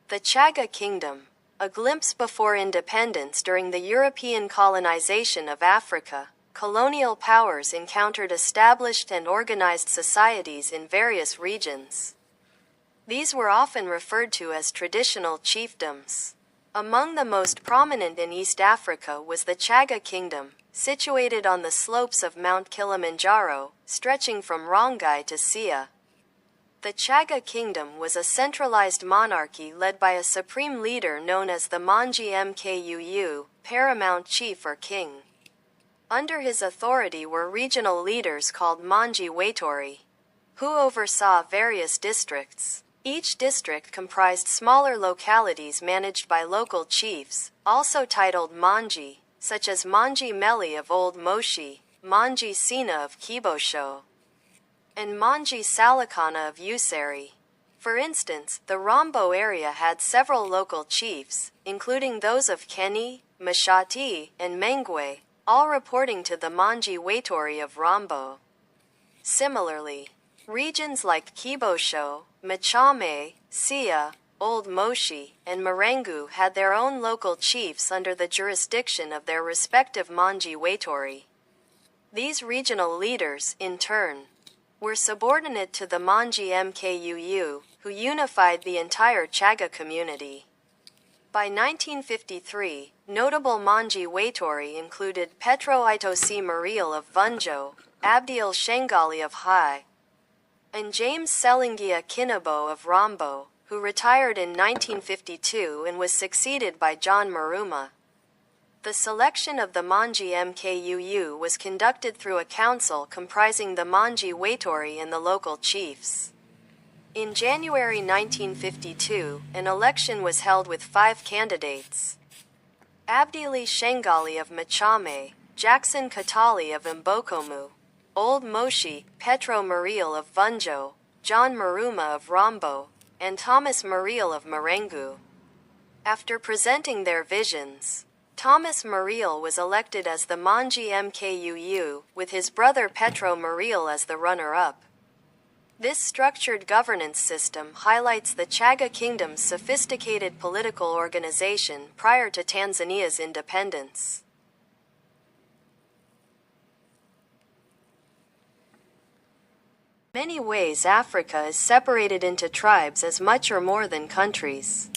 The Chagga Kingdom, a glimpse before independence. During the European colonization of Africa, colonial powers encountered established and organized societies in various regions. These were often referred to as traditional chiefdoms. Among the most prominent in East Africa was the Chagga Kingdom, situated on the slopes of Mount Kilimanjaro, stretching from Rongai to Sia. The Chagga Kingdom was a centralized monarchy led by a supreme leader known as the Manji Mkuu, paramount chief or king. Under his authority were regional leaders called Manji Waitori, who oversaw various districts. Each district comprised smaller localities managed by local chiefs, also titled Manji, such as Manji Meli of Old Moshi, Manji Sina of Kibosho, and Manji Salakana of Usari. For instance, the Rombo area had several local chiefs, including those of Keni, Mashati, and Mengwe, all reporting to the Manji Waitori of Rombo. Similarly, regions like Kibosho, Machame, Sia, Old Moshi, and Marengu had their own local chiefs under the jurisdiction of their respective Manji Waitori. These regional leaders, in turn, were subordinate to the Manji Mkuu, who unified the entire Chagga community. By 1953, notable Manji Waitori included Petro Itosi Mariel of Vunjo, Abdiel Shengali of Hai, and James Selingia Kinabo of Rombo, who retired in 1952 and was succeeded by John Maruma. The selection of the Manji Mkuu was conducted through a council comprising the Manji Waitori and the local chiefs. In January 1952, an election was held with 5 candidates: Abdili Shengali of Machame, Jackson Katali of Mbokomu, Old Moshi, Petro Mariel of Vunjo, John Maruma of Rombo, and Thomas Mariel of Marengu. After presenting their visions, Thomas Mariel was elected as the Manji Mkuu, with his brother Petro Mariel as the runner-up. This structured governance system highlights the Chagga Kingdom's sophisticated political organization prior to Tanzania's independence. In many ways, Africa is separated into tribes as much or more than countries.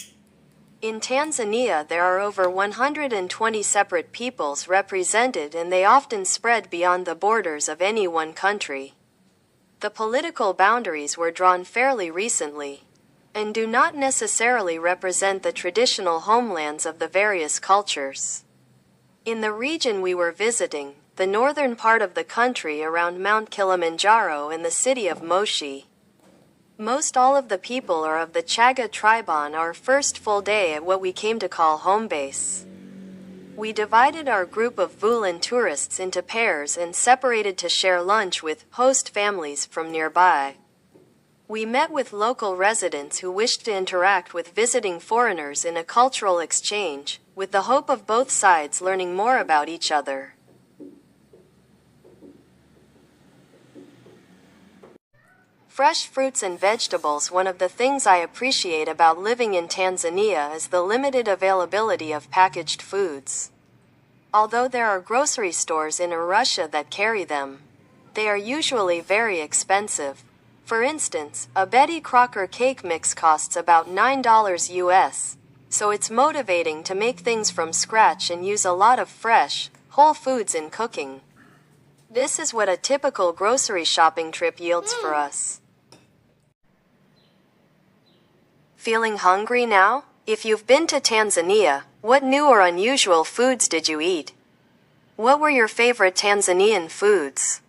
In Tanzania, there are over 120 separate peoples represented, and they often spread beyond the borders of any one country. The political boundaries were drawn fairly recently, and do not necessarily represent the traditional homelands of the various cultures. In the region we were visiting, the northern part of the country around Mount Kilimanjaro and the city of Moshi, most all of the people are of the Chagga tribe. On our first full day at what we came to call home base, we divided our group of Vulan tourists into pairs and separated to share lunch with host families from nearby. We met with local residents who wished to interact with visiting foreigners in a cultural exchange, with the hope of both sides learning more about each other. Fresh fruits and vegetables. One of the things I appreciate about living in Tanzania is the limited availability of packaged foods. Although there are grocery stores in Arusha that carry them, they are usually very expensive. For instance, a Betty Crocker cake mix costs about $9 US, so it's motivating to make things from scratch and use a lot of fresh, whole foods in cooking. This is what a typical grocery shopping trip yields for us. Feeling hungry now? If you've been to Tanzania, what new or unusual foods did you eat? What were your favorite Tanzanian foods?